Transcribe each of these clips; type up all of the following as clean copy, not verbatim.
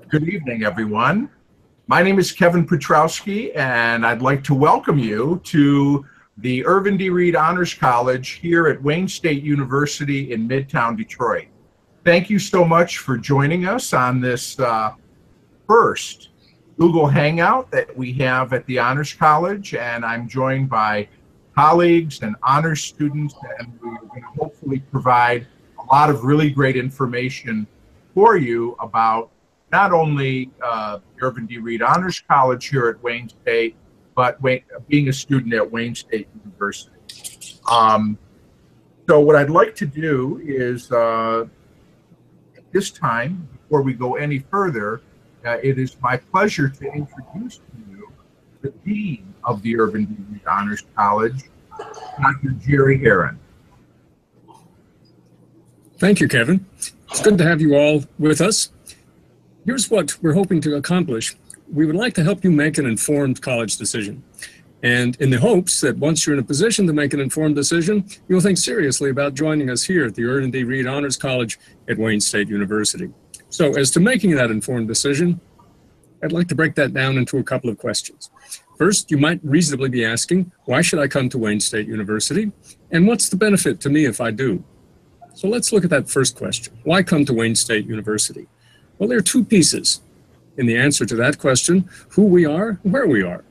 Good evening, everyone. My name is Kevin Petrowski, and I'd like to welcome you to the Irvin D. Reed Honors College here at Wayne State University in Midtown Detroit. Thank you so much for joining us on this first Google Hangout that we have at the Honors College, and I'm joined by colleagues and honors students, and we're going to hopefully provide a lot of really great information for you about not only Irvin D. Reed Honors College here at Wayne State, but being a student at Wayne State University. So what I'd like to do is, at this time, before we go any further, it is my pleasure to introduce to you the Dean of the Irvin D. Reed Honors College, Dr. Jerry Heron. Thank you, Kevin. It's good to have you all with us. Here's what we're hoping to accomplish. We would like to help you make an informed college decision. And in the hopes that once you're in a position to make an informed decision, you'll think seriously about joining us here at the Irvin D. Reed Honors College at Wayne State University. So as to making that informed decision, I'd like to break that down into a couple of questions. First, you might reasonably be asking, why should I come to Wayne State University? And what's the benefit to me if I do? So let's look at that first question. Why come to Wayne State University? Well, there are two pieces in the answer to that question: who we are and where we are.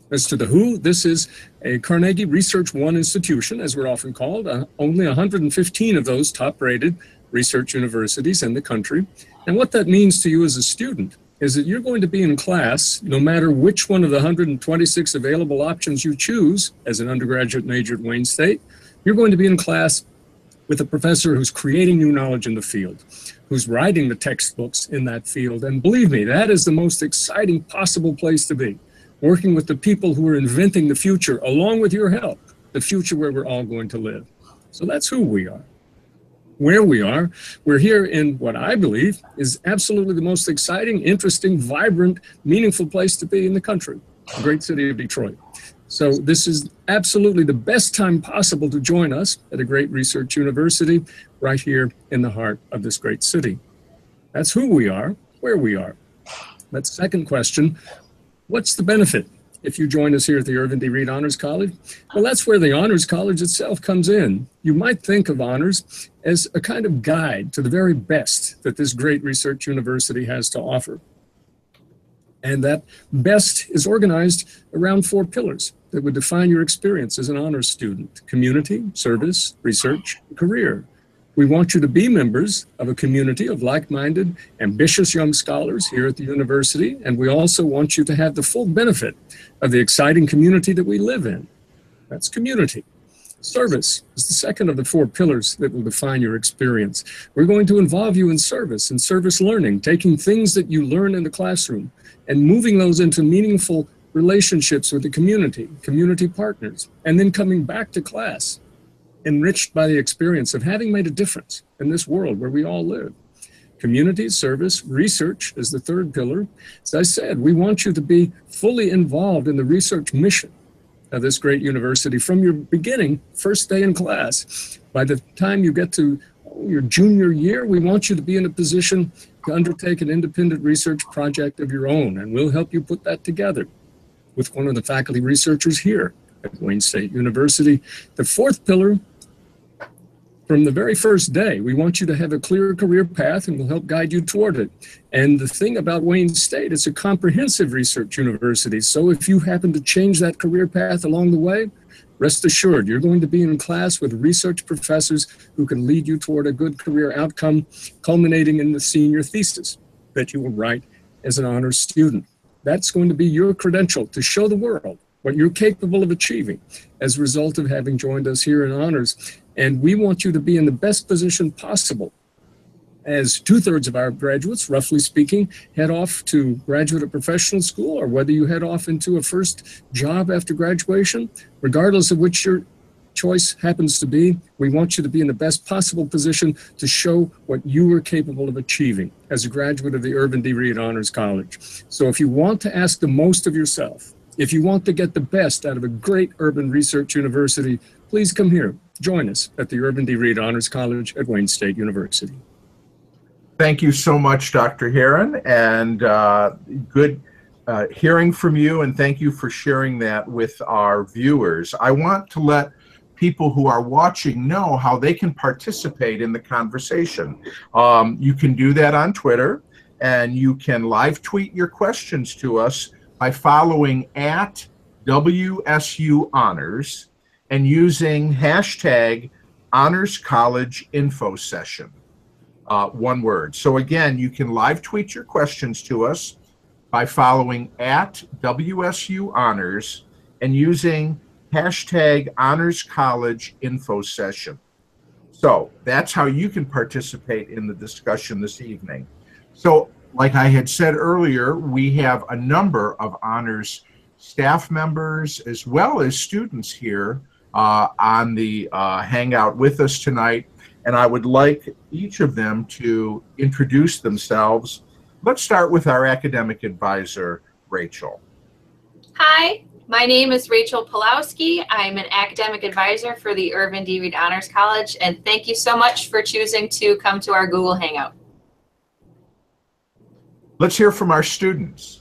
As to the who, this is a Carnegie Research One institution, as we're often called, only 115 of those top-rated research universities in the country. And what that means to you as a student is that you're going to be in class, no matter which one of the 126 available options you choose as an undergraduate major at Wayne State, you're going to be in class with a professor who's creating new knowledge in the field, who's writing the textbooks in that field. And believe me, that is the most exciting possible place to be, working with the people who are inventing the future, along with your help, the future where we're all going to live. So that's who we are. Where we are, we're here in what I believe is absolutely the most exciting, interesting, vibrant, meaningful place to be in the country, the great city of Detroit. So this is absolutely the best time possible to join us at a great research university right here in the heart of this great city. That's who we are, where we are. That second question, what's the benefit if you join us here at the Irvin D. Reed Honors College? Well, that's where the Honors College itself comes in. You might think of honors as a kind of guide to the very best that this great research university has to offer. And that best is organized around four pillars that would define your experience as an honors student: community, service, research, career. We want you to be members of a community of like-minded, ambitious young scholars here at the university, and we also want you to have the full benefit of the exciting community that we live in. That's community. Service is the second of the four pillars that will define your experience. We're going to involve you in service and service learning, taking things that you learn in the classroom and moving those into meaningful relationships with the community partners, and then coming back to class, enriched by the experience of having made a difference in this world where we all live. Community, service, research is the third pillar. As I said, we want you to be fully involved in the research mission of this great university from your beginning, first day in class. By the time you get to your junior year, we want you to be in a position to undertake an independent research project of your own, and we'll help you put that together with one of the faculty researchers here at Wayne State University. The fourth pillar, from the very first day, we want you to have a clear career path, and we'll help guide you toward it. And the thing about Wayne State, it's a comprehensive research university. So if you happen to change that career path along the way, rest assured, you're going to be in class with research professors who can lead you toward a good career outcome, culminating in the senior thesis that you will write as an honors student. That's going to be your credential to show the world what you're capable of achieving as a result of having joined us here in honors. And we want you to be in the best position possible, as 2/3 of our graduates, roughly speaking, head off to graduate or professional school, or whether you head off into a first job after graduation. Regardless of which your choice happens to be, we want you to be in the best possible position to show what you are capable of achieving as a graduate of the Irvin D. Reed Honors College. So if you want to ask the most of yourself, if you want to get the best out of a great urban research university, please come here. Join us at the Irvin D. Reed Honors College at Wayne State University. Thank you so much, Dr. Heron, and good hearing from you, and thank you for sharing that with our viewers. I want to let people who are watching know how they can participate in the conversation. You can do that on Twitter, and you can live tweet your questions to us by following at WSU Honors and using hashtag Honors College Info Session. One word. So again, you can live tweet your questions to us by following at WSU Honors and using hashtag Honors College Info Session. So that's how you can participate in the discussion this evening. So like I had said earlier, we have a number of honors staff members as well as students here on the Hangout with us tonight. And I would like each of them to introduce themselves. Let's start with our academic advisor, Rachel. Hi, my name is Rachel Pulowski. I'm an academic advisor for the Irvin D. Reed Honors College, and thank you so much for choosing to come to our Google Hangout. Let's hear from our students.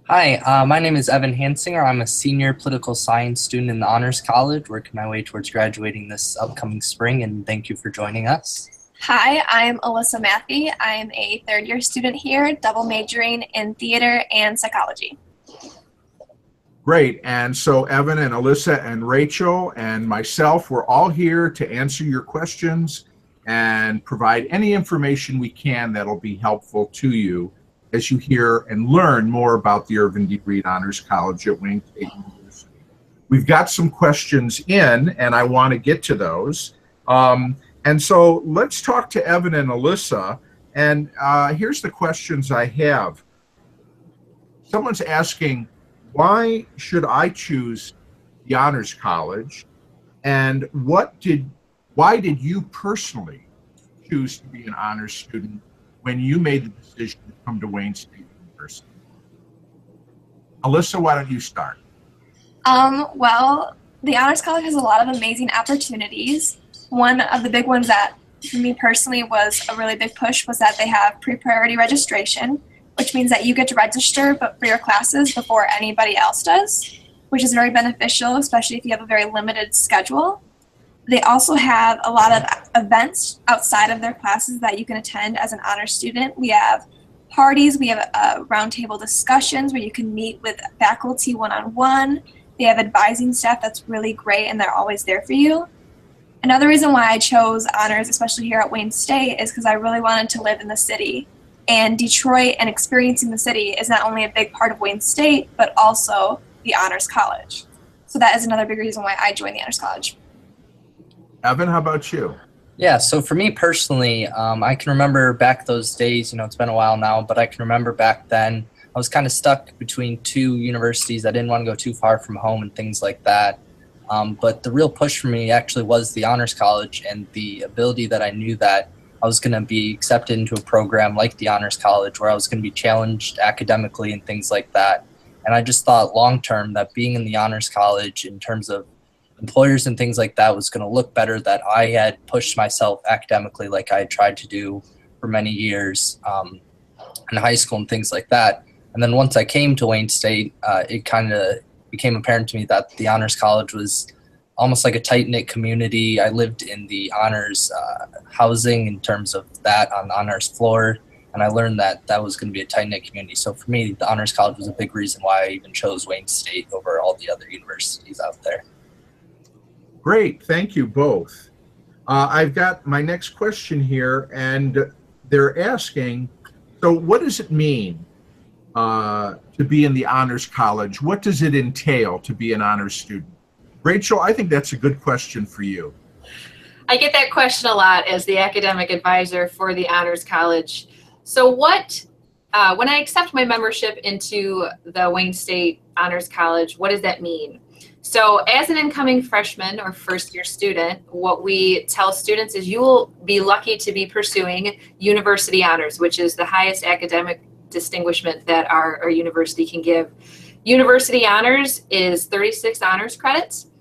Hi, my name is Evan Hansinger. I'm a senior political science student in the Honors College, working my way towards graduating this upcoming spring, and thank you for joining us. Hi, I'm Alyssa Matthey. I'm a third-year student here, double majoring in theater and psychology. Great. And so Evan and Alyssa and Rachel and myself, we're all here to answer your questions and provide any information we can that'll be helpful to you as you hear and learn more about the Irvin D. Reed Honors College at Wayne State University. We've got some questions in, and I want to get to those. And so let's talk to Evan and Alyssa. And here's the questions I have. Someone's asking, why should I choose the Honors College? And why did you personally choose to be an honors student when you made the decision to come to Wayne State University? Alyssa, why don't you start? Well, the Honors College has a lot of amazing opportunities. One of the big ones that for me personally was a really big push was that they have pre-priority registration, which means that you get to register but for your classes before anybody else does, which is very beneficial, especially if you have a very limited schedule. They also have a lot of events outside of their classes that you can attend as an honor student. We have parties, we have roundtable discussions where you can meet with faculty one-on-one. They have advising staff that's really great and they're always there for you. Another reason why I chose honors, especially here at Wayne State, is because I really wanted to live in the city. And Detroit and experiencing the city is not only a big part of Wayne State, but also the Honors College. So that is another big reason why I joined the Honors College. Evan, how about you? Yeah, so for me personally, I can remember back those days, it's been a while now, but I can remember back then I was kind of stuck between two universities. I didn't want to go too far from home and things like that. But the real push for me actually was the Honors College and the ability that I knew that I was going to be accepted into a program like the Honors College where I was going to be challenged academically and things like that. And I just thought long term that being in the Honors College in terms of employers and things like that was going to look better, that I had pushed myself academically like I had tried to do for many years in high school and things like that. And then once I came to Wayne State, it kind of became apparent to me that the Honors College was almost like a tight-knit community. I lived in the honors housing in terms of that on the honors floor, and I learned that that was going to be a tight-knit community. So for me, the Honors College was a big reason why I even chose Wayne State over all the other universities out there. Great, thank you both. I've got my next question here, and they're asking, so what does it mean to be in the Honors College? What does it entail to be an honors student? Rachel, I think that's a good question for you. I get that question a lot as the academic advisor for the Honors College. So when I accept my membership into the Wayne State Honors College, what does that mean? So as an incoming freshman or first-year student, what we tell students is you will be lucky to be pursuing university honors, which is the highest academic distinguishment that our university can give. University honors is 36 honors credits.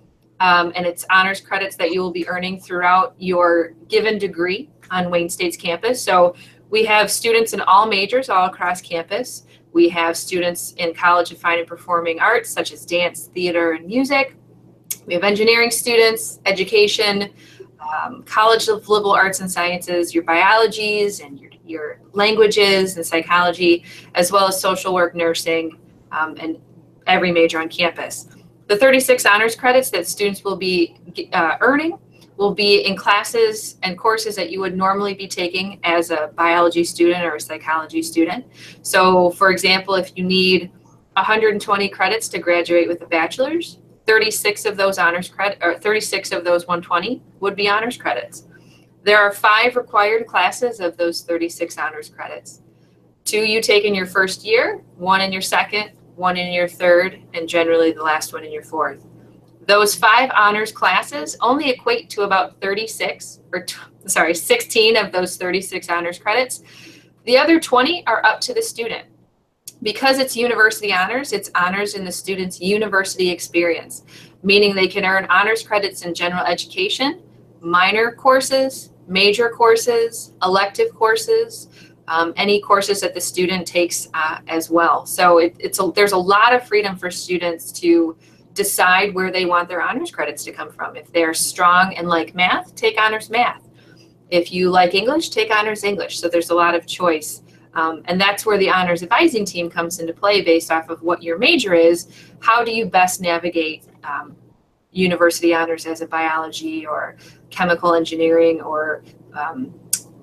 and it's honors credits that you will be earning throughout your given degree on Wayne State's campus. So we have students in all majors all across campus. We have students in College of Fine and Performing Arts, such as dance, theater, and music. We have engineering students, education, College of Liberal Arts and Sciences, your biologies and your languages and psychology, as well as social work, nursing, and every major on campus. The 36 honors credits that students will be earning will be in classes and courses that you would normally be taking as a biology student or a psychology student. So for example, if you need 120 credits to graduate with a bachelor's, 36 of those honors credit, or 36 of those 120 would be honors credits. There are 5 required classes of those 36 honors credits. 2 you take in your first year, 1 in your second, 1 in your third, and generally the last one in your fourth. Those 5 honors classes only equate to about 16 of those 36 honors credits. The other 20 are up to the student. Because it's university honors, it's honors in the student's university experience, meaning they can earn honors credits in general education, minor courses, major courses, elective courses, any courses that the student takes as well. So there's a lot of freedom for students to decide where they want their honors credits to come from. If they're strong and like math, take honors math. If you like English, take honors English. So there's a lot of choice. And that's where the honors advising team comes into play based off of what your major is. How do you best navigate university honors as a biology or chemical engineering or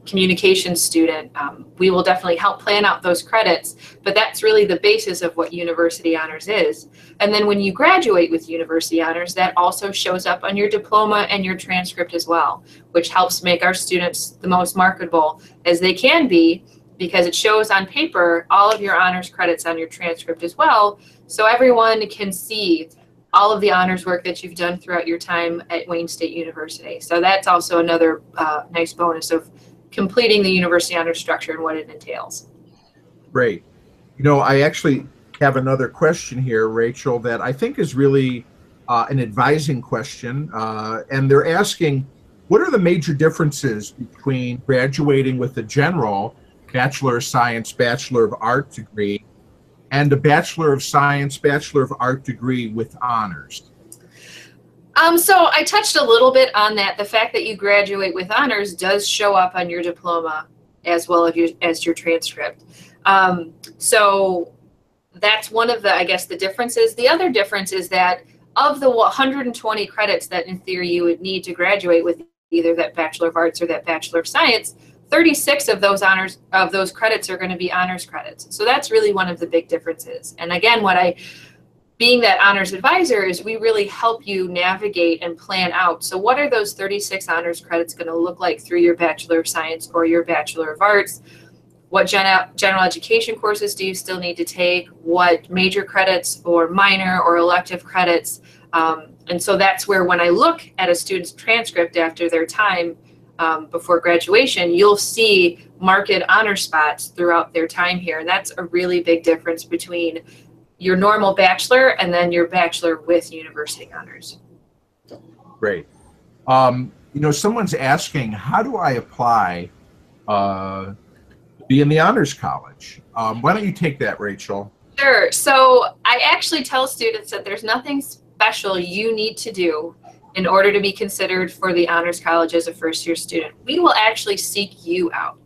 communication student? We will definitely help plan out those credits, but that's really the basis of what university honors is. And then when you graduate with university honors, that also shows up on your diploma and your transcript as well, which helps make our students the most marketable as they can be, because it shows on paper all of your honors credits on your transcript as well, so everyone can see all of the honors work that you've done throughout your time at Wayne State University. So that's also another nice bonus of completing the university honors structure and what it entails. Great. You know, I actually have another question here, Rachel, that I think is really an advising question. And they're asking, what are the major differences between graduating with a general Bachelor of Science, Bachelor of Art degree and a Bachelor of Science, Bachelor of Art degree with honors? So I touched a little bit on that. The fact that you graduate with honors does show up on your diploma as well as your transcript. So that's one of the, I guess, the differences. The other difference is that of the 120 credits that in theory you would need to graduate with either that Bachelor of Arts or that Bachelor of Science, 36 of those credits are going to be honors credits. So that's really one of the big differences. And again, being that honors advisor is we really help you navigate and plan out. So what are those 36 honors credits going to look like through your Bachelor of Science or your Bachelor of Arts? What general education courses do you still need to take? What major credits or minor or elective credits? And so that's where when I look at a student's transcript after their time before graduation, you'll see marked honor spots throughout their time here. And that's a really big difference between your normal bachelor and then your bachelor with university honors. Great. You know, someone's asking, how do I apply to be in the Honors College? Why don't you take that, Rachel? Sure. So I actually tell students that there's nothing special you need to do in order to be considered for the Honors College as a first-year student. We will actually seek you out.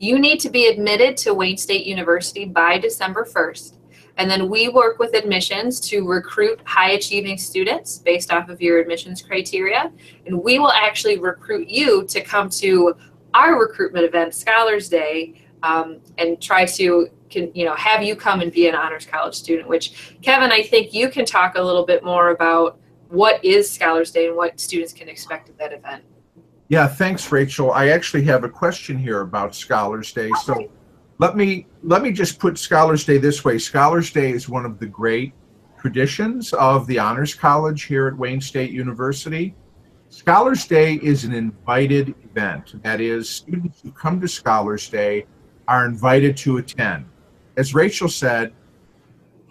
You need to be admitted to Wayne State University by December 1st. And then we work with admissions to recruit high-achieving students based off of your admissions criteria. And we will actually recruit you to come to our recruitment event, Scholars Day, and try to have you come and be an Honors College student, which, Kevin, I think you can talk a little bit more about what is Scholars Day and what students can expect at that event. Yeah, thanks, Rachel. I actually have a question here about Scholars Day. So let me just put Scholars Day this way. Scholars Day is one of the great traditions of the Honors College here at Wayne State University. Scholars Day is an invited event. That is, students who come to Scholars Day are invited to attend. As Rachel said,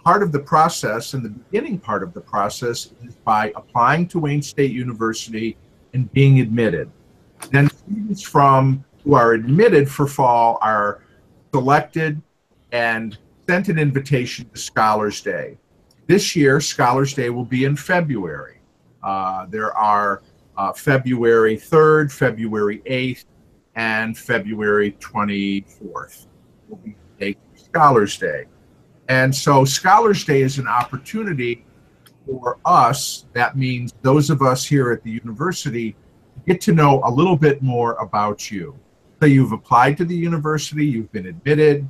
part of the process, and the beginning part of the process, is by applying to Wayne State University and being admitted. Then students who are admitted for fall are selected and sent an invitation to Scholars Day. This year, Scholars Day will be in February. There are February 3rd, February 8th, and February 24th will be the date for Scholars Day. And so Scholars Day is an opportunity for us, that means those of us here at the university, to get to know a little bit more about you. So you've applied to the university, you've been admitted,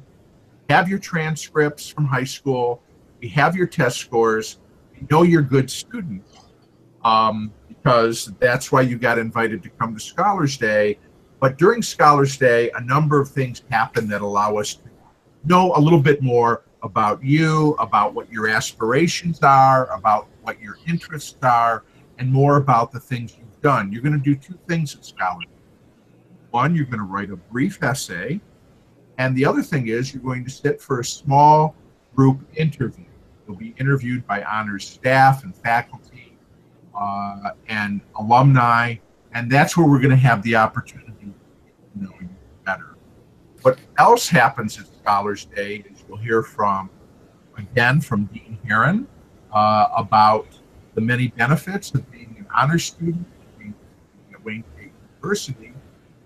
have your transcripts from high school, we have your test scores, we know you're good students, because that's why you got invited to come to Scholars Day. But during Scholars Day, a number of things happen that allow us to know a little bit more about you, about what your aspirations are, about what your interests are, and more about the things you've done. You're going to do two things at Scholars Day. One, you're going to write a brief essay, and the other thing is you're going to sit for a small group interview. You'll be interviewed by honors staff and faculty and alumni, and that's where we're going to have the opportunity to know you better. What else happens at Scholars Day is you'll hear again from Dean Heron about the many benefits of being an honors student at Wayne State University,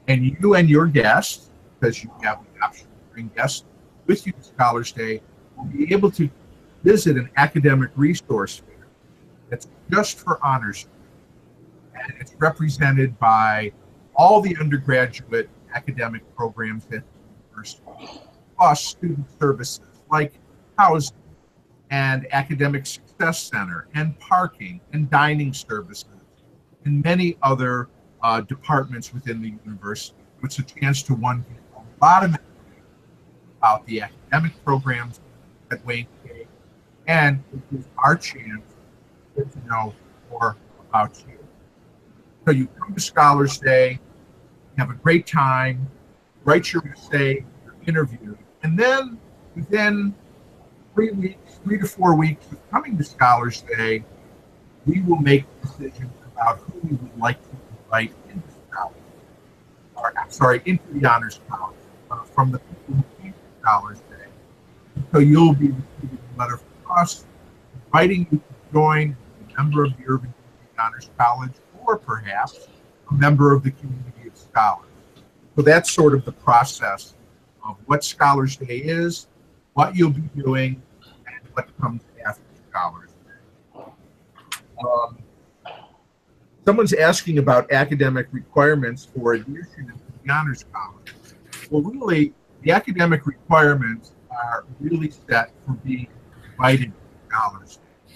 and you and your guests, because you have the option to bring guests with you to Scholars Day, will be able to visit an academic resource fair that's just for honors students. And it's represented by all the undergraduate academic programs at the university, plus student services like housing and academic success center and parking and dining services and many other departments within the university. It's a chance to, one, get a lot of information about the academic programs at Wayne State, and it is our chance to get to know more about you. So you come to Scholars Day, have a great time, write your essay, your interview, and then within 3 to 4 weeks of coming to Scholars Day, we will make decisions about who we would like to invite into into the Honors College from the people who came to Scholars Day. So you'll be receiving a letter from us inviting you to join a member of the Irving Honors College, or perhaps a member of the community of scholars. So that's sort of the process of what Scholars Day is, what you'll be doing, and what comes after Scholars Day. Someone's asking about academic requirements for admission into the Honors College. Well, really, the academic requirements are really set for being invited to Scholars Day.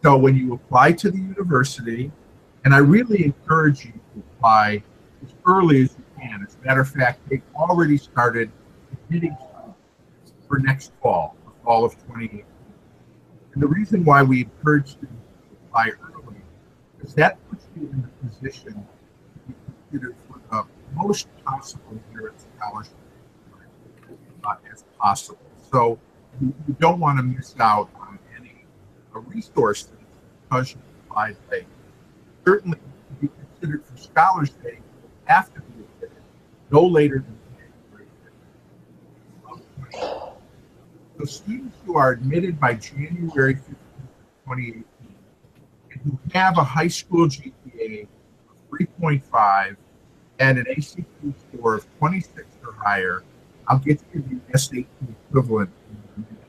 So when you apply to the university, and I really encourage you to apply as early as you can. As a matter of fact, they've already started admitting students for next fall, the fall of 2018. And the reason why we encourage students to apply early is that puts you in the position to be considered for the most possible merit scholarship as possible. So you don't want to miss out on any resources because you applied late. Certainly, to be considered for Scholars Day, you have to be admitted no later than January 15th. So students who are admitted by January 15th, 2018, and who have a high school GPA of 3.5 and an ACT score of 26 or higher, I'll get you the SAT equivalent.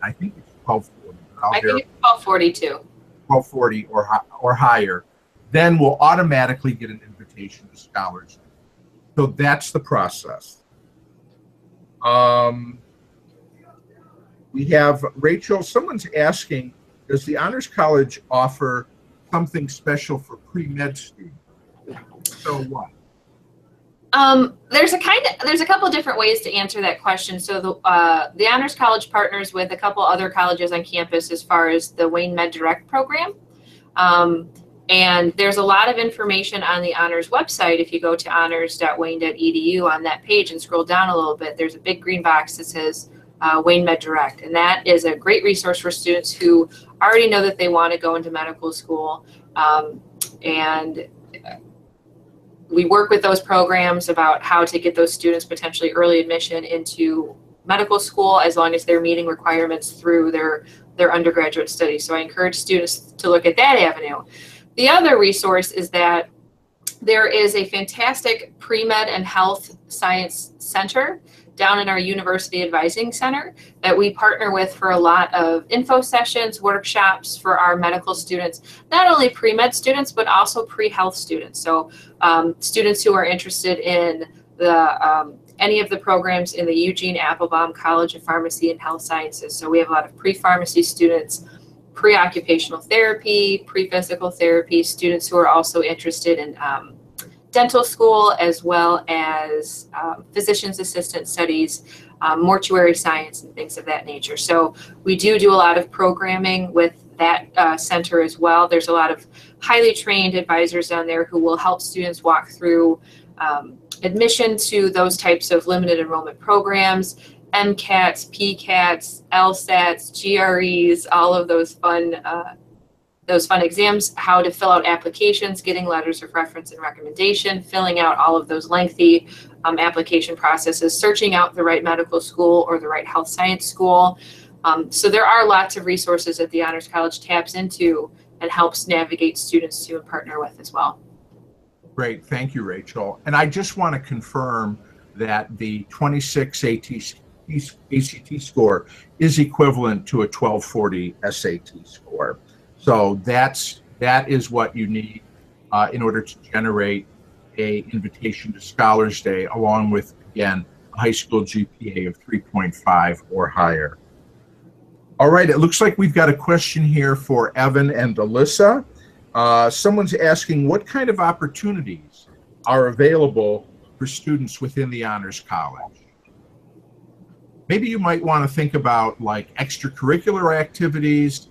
I think it's 1240. I think it's 1242. 1240 or higher. Then we'll automatically get an invitation to Scholars Day. So that's the process. We have Rachel, someone's asking, does the Honors College offer something special for pre-med students? So what? There's a couple different ways to answer that question. So the Honors College partners with a couple other colleges on campus as far as the Wayne Med Direct program. And there's a lot of information on the Honors website. If you go to honors.wayne.edu on that page and scroll down a little bit, there's a big green box that says Wayne Med Direct. And that is a great resource for students who already know that they want to go into medical school. And we work with those programs about how to get those students potentially early admission into medical school as long as they're meeting requirements through their undergraduate studies. So I encourage students to look at that avenue. The other resource is that there is a fantastic pre-med and health science center down in our University Advising Center that we partner with for a lot of info sessions, workshops for our medical students, not only pre-med students, but also pre-health students. So students who are interested in the any of the programs in the Eugene Applebaum College of Pharmacy and Health Sciences. So we have a lot of pre-pharmacy students, pre-occupational therapy, pre-physical therapy, students who are also interested in dental school, as well as physician's assistant studies, mortuary science, and things of that nature. So we do a lot of programming with that center as well. There's a lot of highly trained advisors down there who will help students walk through admission to those types of limited enrollment programs, MCATs, PCATs, LSATs, GREs, all of those fun exams, how to fill out applications, getting letters of reference and recommendation, filling out all of those lengthy application processes, searching out the right medical school or the right health science school. So there are lots of resources that the Honors College taps into and helps navigate students to and partner with as well. Great, thank you, Rachel. And I just want to confirm that the 26 ACT score is equivalent to a 1240 SAT score. So that is what you need in order to generate a invitation to Scholars Day, along with, again, a high school GPA of 3.5 or higher. All right, it looks like we've got a question here for Evan and Alyssa. Someone's asking, what kind of opportunities are available for students within the Honors College? Maybe you might want to think about like extracurricular activities,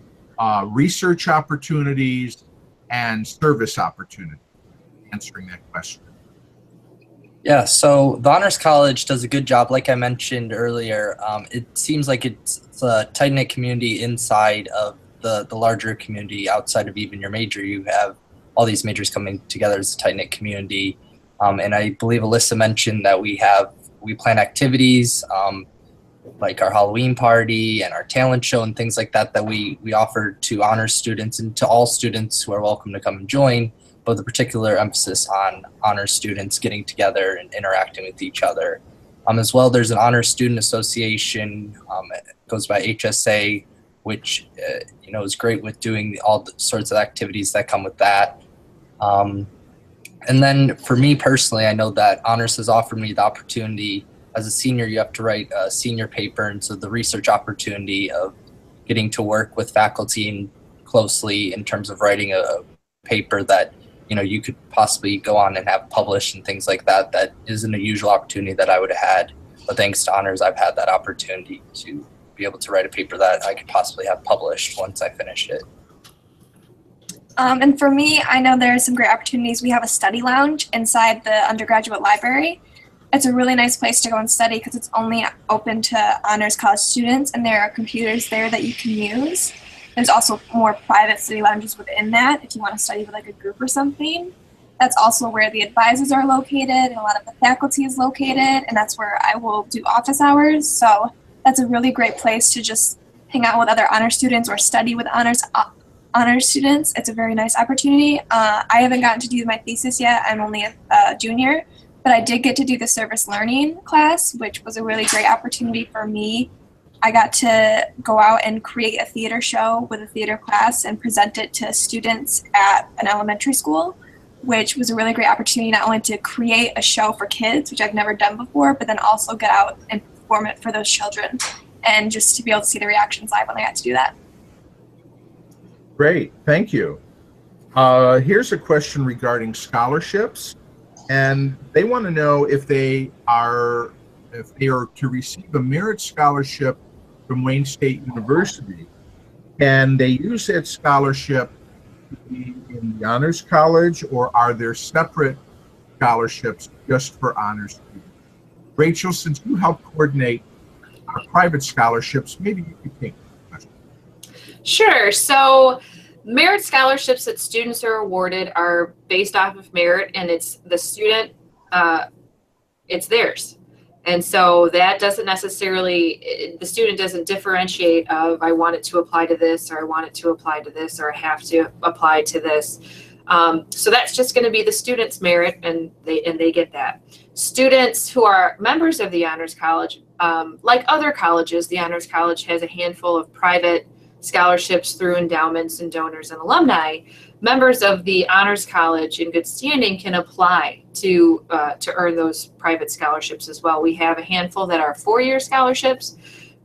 research opportunities, and service opportunities. Answering that question. Yeah, so the Honors College does a good job. Like I mentioned earlier, it seems like it's a tight-knit community inside of the larger community. Outside of even your major, you have all these majors coming together as a tight-knit community. And I believe Alyssa mentioned that we plan activities like our Halloween party and our talent show and things like that that we offer to honors students and to all students who are welcome to come and join, but the particular emphasis on honors students getting together and interacting with each other. As well, there's an honors student association, it goes by HSA, which is great with doing all the sorts of activities that come with that. And then for me personally, I know that honors has offered me the opportunity. As a senior, you have to write a senior paper, and so the research opportunity of getting to work with faculty closely in terms of writing a paper that you could possibly go on and have published and things like that. That isn't a usual opportunity that I would have had, but thanks to honors, I've had that opportunity to be able to write a paper that I could possibly have published once I finished it. And for me, I know there are some great opportunities. We have a study lounge inside the undergraduate library. It's a really nice place to go and study because it's only open to Honors College students, and there are computers there that you can use. There's also more private study lounges within that if you want to study with like a group or something. That's also where the advisors are located and a lot of the faculty is located, and that's where I will do office hours. So that's a really great place to just hang out with other honors students or study with honors students. It's a very nice opportunity. I haven't gotten to do my thesis yet. I'm only a junior, but I did get to do the service learning class, which was a really great opportunity for me. I got to go out and create a theater show with a theater class and present it to students at an elementary school, which was a really great opportunity not only to create a show for kids, which I've never done before, but then also get out and perform it for those children and just to be able to see the reactions live when I got to do that. Great, thank you. Here's a question regarding scholarships, and they want to know if they are to receive a merit scholarship from Wayne State University, can they use that scholarship to be in the Honors College, or are there separate scholarships just for honors students? Rachel, since you help coordinate are private scholarships. Maybe you could take the question. Sure. So merit scholarships that students are awarded are based off of merit, and it's the student, it's theirs. And so that doesn't necessarily, the student doesn't differentiate of, I want it to apply to this, or I want it to apply to this, or I have to apply to this. So that's just going to be the student's merit, and they get that. Students who are members of the Honors College, like other colleges, the Honors College has a handful of private scholarships through endowments and donors and alumni. Members of the Honors College in good standing can apply to earn those private scholarships as well. We have a handful that are 4-year scholarships.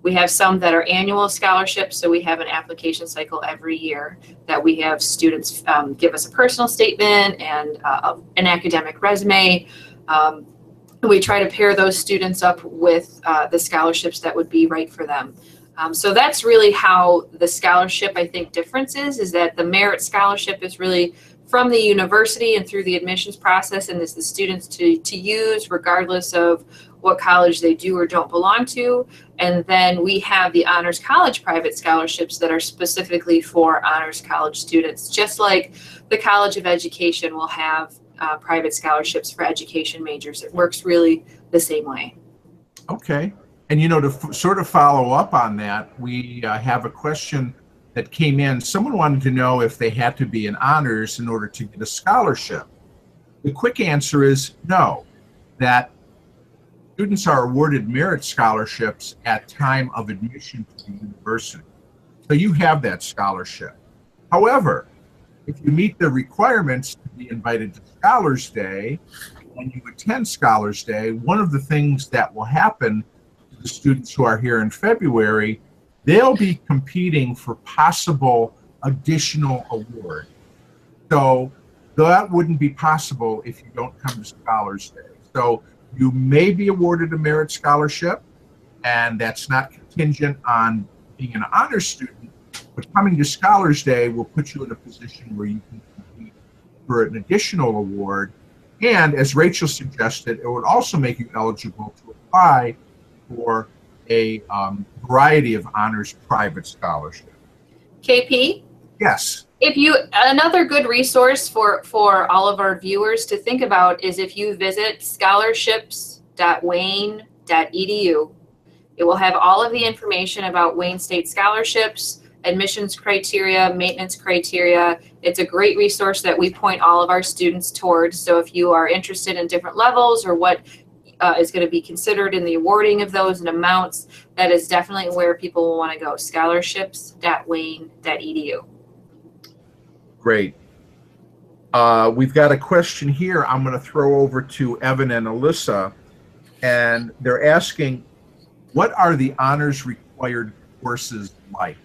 We have some that are annual scholarships, so we have an application cycle every year that we have students give us a personal statement and an academic resume. We try to pair those students up with the scholarships that would be right for them. So that's really how the scholarship, I think, difference is that the merit scholarship is really from the university and through the admissions process, and is the students to use regardless of what college they do or don't belong to. And then we have the Honors College private scholarships that are specifically for Honors College students, just like the College of Education will have private scholarships for education majors. It works really the same way. Okay. And, you know, to sort of follow up on that, we have a question that came in. Someone wanted to know if they had to be in honors in order to get a scholarship. The quick answer is no, that students are awarded merit scholarships at time of admission to the university. So you have that scholarship. However, if you meet the requirements to be invited to Scholars Day and you attend Scholars Day, one of the things that will happen to the students who are here in February, they'll be competing for possible additional award. So that wouldn't be possible if you don't come to Scholars Day. So you may be awarded a merit scholarship, and that's not contingent on being an honor student, but coming to Scholars Day will put you in a position where you can compete for an additional award. And as Rachel suggested, it would also make you eligible to apply for a variety of honors private scholarships. KP? Yes. Another good resource for all of our viewers to think about is if you visit scholarships.wayne.edu. It will have all of the information about Wayne State scholarships, admissions criteria, maintenance criteria. It's a great resource that we point all of our students towards. So if you are interested in different levels or what is going to be considered in the awarding of those and amounts, that is definitely where people will want to go. scholarships.wayne.edu. Great. We've got a question here I'm going to throw over to Evan and Alyssa, and they're asking, what are the honors required courses like?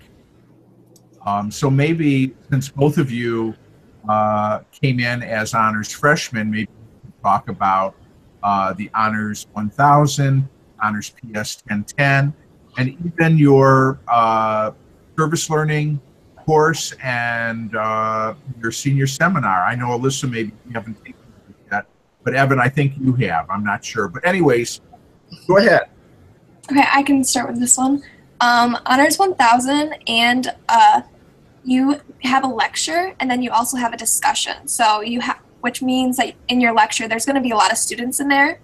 So maybe since both of you came in as honors freshmen, maybe we can talk about the Honors 1000, Honors PS 1010, and even your service learning course and your senior seminar. I know, Alyssa, maybe you haven't taken it yet, but Evan, I think you have. I'm not sure. But anyways, go ahead. Okay, I can start with this one. Honors 1000, and you have a lecture, and then you also have a discussion. So you have, which means that in your lecture, there's going to be a lot of students in there,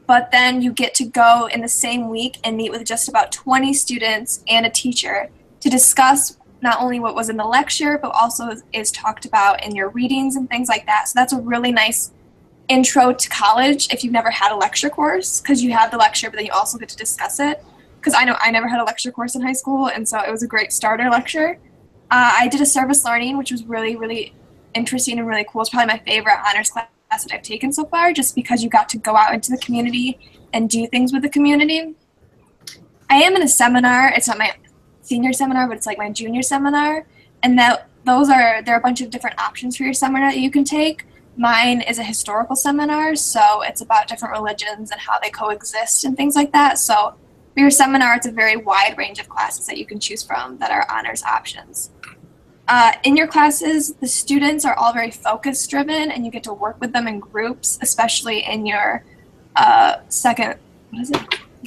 but then you get to go in the same week and meet with just about 20 students and a teacher to discuss not only what was in the lecture, but also is talked about in your readings and things like that. So that's a really nice intro to college if you've never had a lecture course, because you have the lecture, but then you also get to discuss it. Because I know I never had a lecture course in high school, and so it was a great starter lecture. I did a service learning, which was really, really interesting and really cool. It's probably my favorite honors class that I've taken so far, just because you got to go out into the community and do things with the community. I am in a seminar. It's not my senior seminar, but it's like my junior seminar, and there are a bunch of different options for your seminar that you can take. Mine is a historical seminar, so it's about different religions and how they coexist and things like that. So for your seminar, it's a very wide range of classes that you can choose from that are honors options. In your classes, the students are all very focus driven, and you get to work with them in groups, especially in your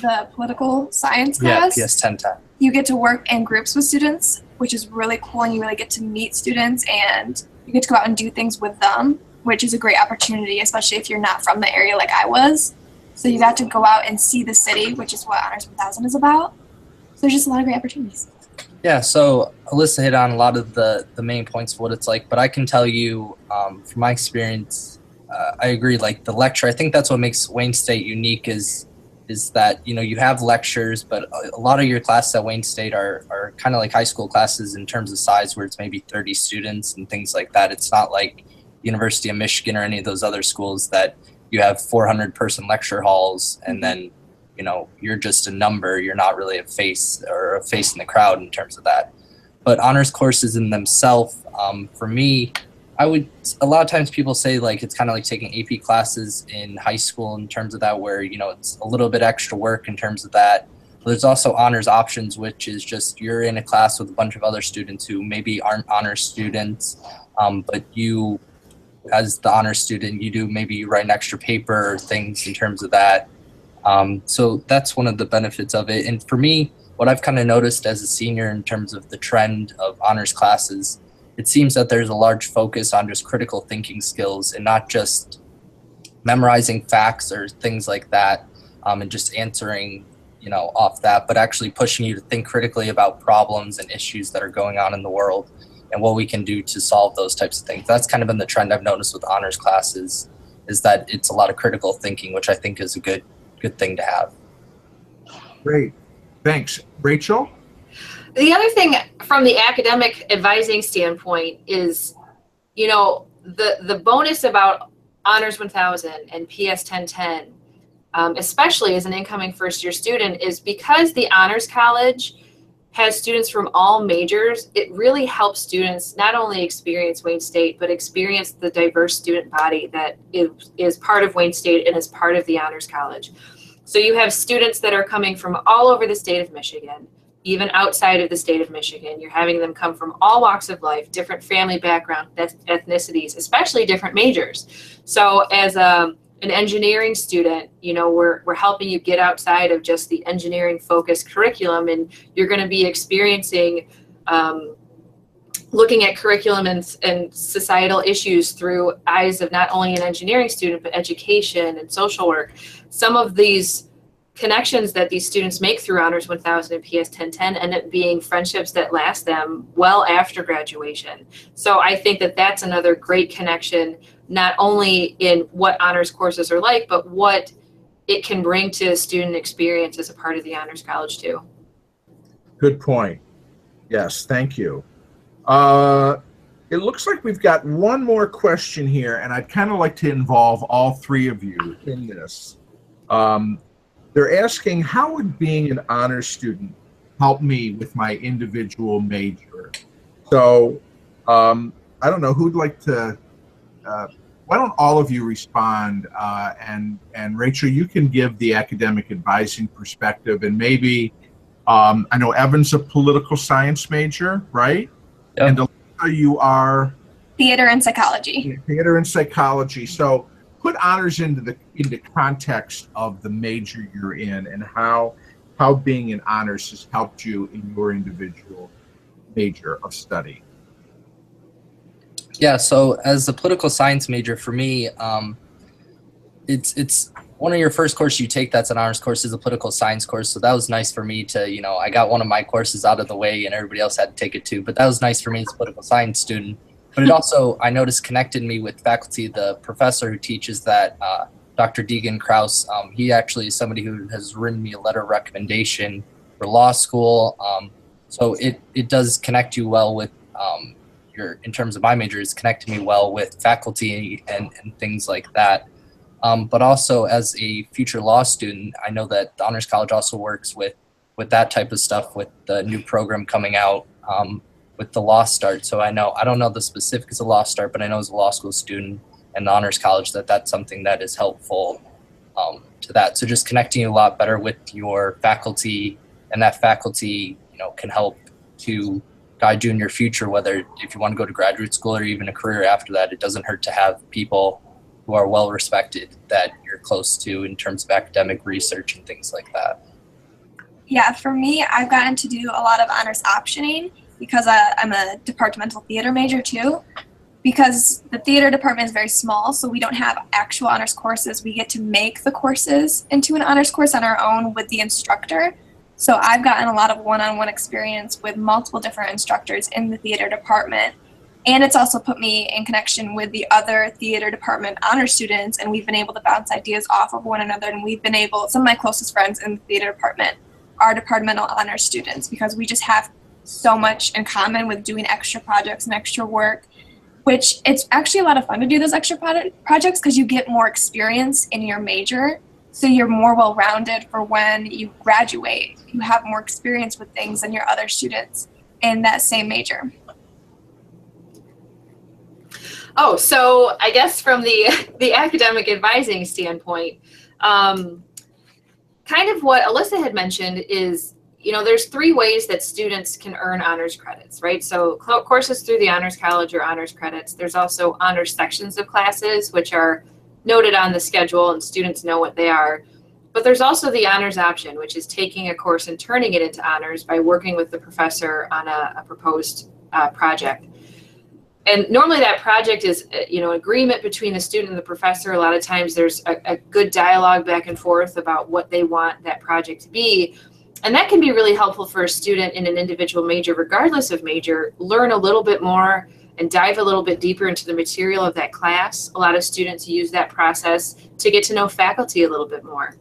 the political science Yeah, class. PS 1010. You get to work in groups with students, which is really cool, and you really get to meet students and you get to go out and do things with them, which is a great opportunity, especially if you're not from the area like I was. So you got to go out and see the city, which is what Honors 1000 is about. So there's just a lot of great opportunities. Yeah, so Alyssa hit on a lot of the main points of what it's like, but I can tell you from my experience, I agree, like the lecture, I think that's what makes Wayne State unique is that, you know, you have lectures, but a lot of your classes at Wayne State are kind of like high school classes in terms of size, where it's maybe 30 students and things like that. It's not like University of Michigan or any of those other schools that you have 400 person lecture halls and then, you know, you're just a number. You're not really a face in the crowd in terms of that. But honors courses in themselves, for me, a lot of times people say like it's kind of like taking AP classes in high school in terms of that, where, you know, it's a little bit extra work in terms of that. But there's also honors options, which is just you're in a class with a bunch of other students who maybe aren't honors students, but you, as the honors student, maybe you write an extra paper or things in terms of that. So that's one of the benefits of it. And for me, what I've kind of noticed as a senior in terms of the trend of honors classes, it seems that there's a large focus on just critical thinking skills and not just memorizing facts or things like that, and just answering, you know, off that, but actually pushing you to think critically about problems and issues that are going on in the world and what we can do to solve those types of things. That's kind of been the trend I've noticed with honors classes, is that it's a lot of critical thinking, which I think is a good thing to have. Great. Thanks. Rachel? The other thing from the academic advising standpoint is, you know, the bonus about Honors 1000 and PS 1010, especially as an incoming first year student, is because the Honors College has students from all majors. It really helps students not only experience Wayne State, but experience the diverse student body that is part of Wayne State and is part of the Honors College. So you have students that are coming from all over the state of Michigan, even outside of the state of Michigan. You're having them come from all walks of life, different family background, ethnicities, especially different majors. So as an engineering student, you know, we're helping you get outside of just the engineering focused curriculum, and you're going to be experiencing looking at curriculum and societal issues through eyes of not only an engineering student, but education and social work. Some of these connections that these students make through Honors 1000 and PS 1010 end up being friendships that last them well after graduation. So I think that that's another great connection, not only in what honors courses are like, but what it can bring to student experience as a part of the Honors College too. Good point. Yes, thank you. It looks like we've got one more question here, and I'd kind of like to involve all three of you in this. They're asking, how would being an honors student help me with my individual major? So I don't know, who'd like to, why don't all of you respond? And Rachel, you can give the academic advising perspective, and maybe, I know Evan's a political science major, right? Yep. And Alyssa, you are? Theater and psychology. Theater and psychology. So put honors into context of the major you're in, and how being in honors has helped you in your individual major of study. Yeah, so as a political science major, for me, it's one of your first courses you take that's an honors course is a political science course. So that was nice for me to, you know, I got one of my courses out of the way and everybody else had to take it too. But that was nice for me as a political science student. But it also, I noticed, connected me with faculty. The professor who teaches that, Dr. Deegan Krause, he actually is somebody who has written me a letter of recommendation for law school. So it does connect you well with in terms of my major, it's connected me well with faculty and things like that. But also as a future law student, I know that the Honors College also works with that type of stuff, with the new program coming out with the Law Start. So I don't know the specifics of Law Start, but I know as a law school student and the Honors College that's something that is helpful to that. So just connecting you a lot better with your faculty, and that faculty, you know, can help to guide you in your future, whether if you want to go to graduate school or even a career after that. It doesn't hurt to have people who are well respected that you're close to in terms of academic research and things like that. Yeah, for me, I've gotten to do a lot of honors optioning because I'm a departmental theater major too. Because the theater department is very small, so we don't have actual honors courses. We get to make the courses into an honors course on our own with the instructor. So I've gotten a lot of one-on-one experience with multiple different instructors in the theater department. And it's also put me in connection with the other theater department honor students, and we've been able to bounce ideas off of one another. And we've been able, some of my closest friends in the theater department are departmental honor students because we just have so much in common with doing extra projects and extra work, which it's actually a lot of fun to do those extra projects because you get more experience in your major. So you're more well-rounded for when you graduate. You have more experience with things than your other students in that same major. Oh, so I guess from the academic advising standpoint, kind of what Alyssa had mentioned is, you know, there's 3 ways that students can earn honors credits, right? So courses through the Honors College are honors credits. There's also honors sections of classes, which are noted on the schedule and students know what they are. But there's also the honors option, which is taking a course and turning it into honors by working with the professor on a proposed project. And normally that project is, you know, agreement between the student and the professor. A lot of times there's a good dialogue back and forth about what they want that project to be. And that can be really helpful for a student in an individual major, regardless of major, learn a little bit more and dive a little bit deeper into the material of that class. A lot of students use that process to get to know faculty a little bit more.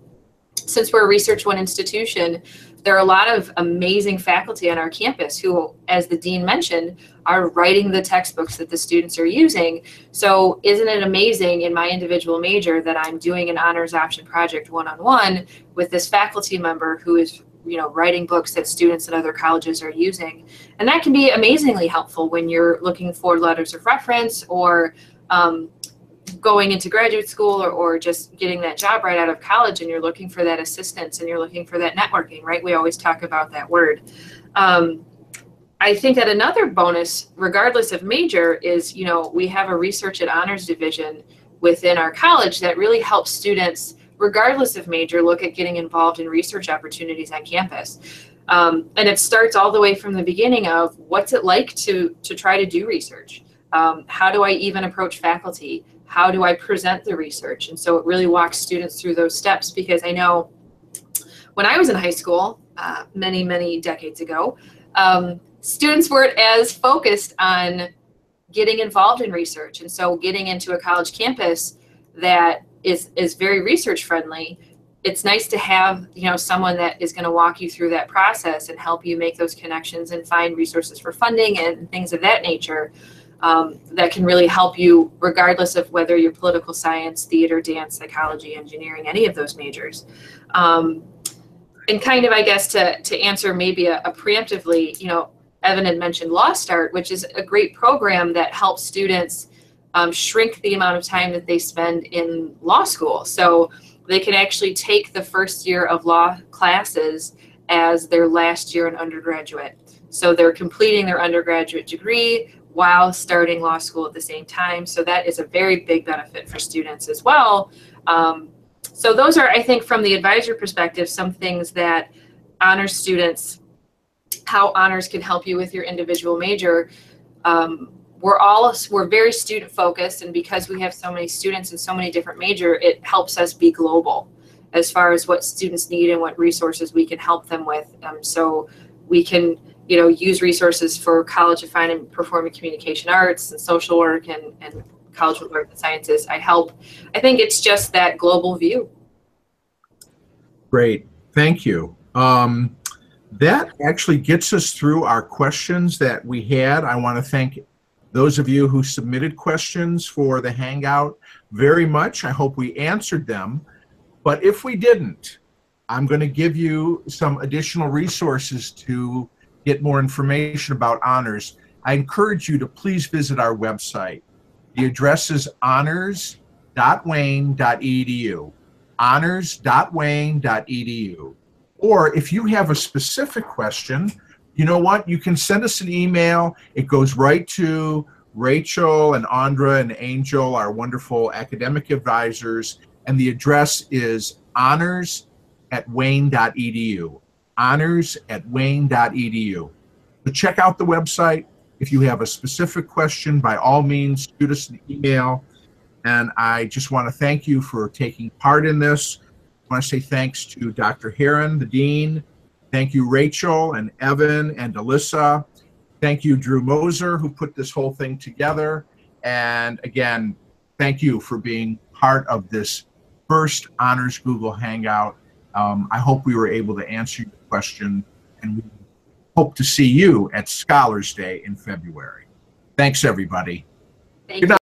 Since we're a Research One institution, there are a lot of amazing faculty on our campus who, as the dean mentioned, are writing the textbooks that the students are using. So isn't it amazing in my individual major that I'm doing an honors option project one-on-one with this faculty member who is, you know, writing books that students at other colleges are using. And that can be amazingly helpful when you're looking for letters of reference or going into graduate school or just getting that job right out of college and you're looking for that assistance and you're looking for that networking, right? We always talk about that word. I think that another bonus, regardless of major, is, you know, we have a research and honors division within our college that really helps students, regardless of major, look at getting involved in research opportunities on campus. And it starts all the way from the beginning of what's it like to try to do research? How do I even approach faculty? How do I present the research? And so it really walks students through those steps, because I know when I was in high school, many, many decades ago, students weren't as focused on getting involved in research. And so getting into a college campus that is very research friendly, it's nice to have, you know, someone that is going to walk you through that process and help you make those connections and find resources for funding and things of that nature, that can really help you regardless of whether you're political science, theater, dance, psychology, engineering, any of those majors. And kind of, I guess, to answer maybe a preemptively, you know, Evan had mentioned Law Start, which is a great program that helps students shrink the amount of time that they spend in law school. So they can actually take the first year of law classes as their last year in undergraduate. So they're completing their undergraduate degree while starting law school at the same time. So that is a very big benefit for students as well. So those are, I think, from the advisor perspective, some things that honors students, how honors can help you with your individual major. We're very student focused, and because we have so many students in so many different majors, it helps us be global as far as what students need and what resources we can help them with. So we can, you know, use resources for College of Fine and Performing Communication Arts and social work and College of Arts and Sciences. I think it's just that global view. Great, thank you. That actually gets us through our questions that we had. I want to thank those of you who submitted questions for the Hangout very much. I hope we answered them. But if we didn't, I'm going to give you some additional resources to get more information about honors. I encourage you to please visit our website. The address is honors.wayne.edu. honors.wayne.edu. Or if you have a specific question, you know what? You can send us an email. It goes right to Rachel and Andra and Angel, our wonderful academic advisors. And the address is honors@wayne.edu. honors@wayne.edu. So check out the website. If you have a specific question, by all means, shoot us an email. And I just want to thank you for taking part in this. I want to say thanks to Dr. Heron, the Dean. Thank you, Rachel and Evan and Alyssa. Thank you, Drew Moser, who put this whole thing together. And again, thank you for being part of this first Honors Google Hangout. I hope we were able to answer your question, and we hope to see you at Scholars Day in February. Thanks, everybody. Thank Good you. night.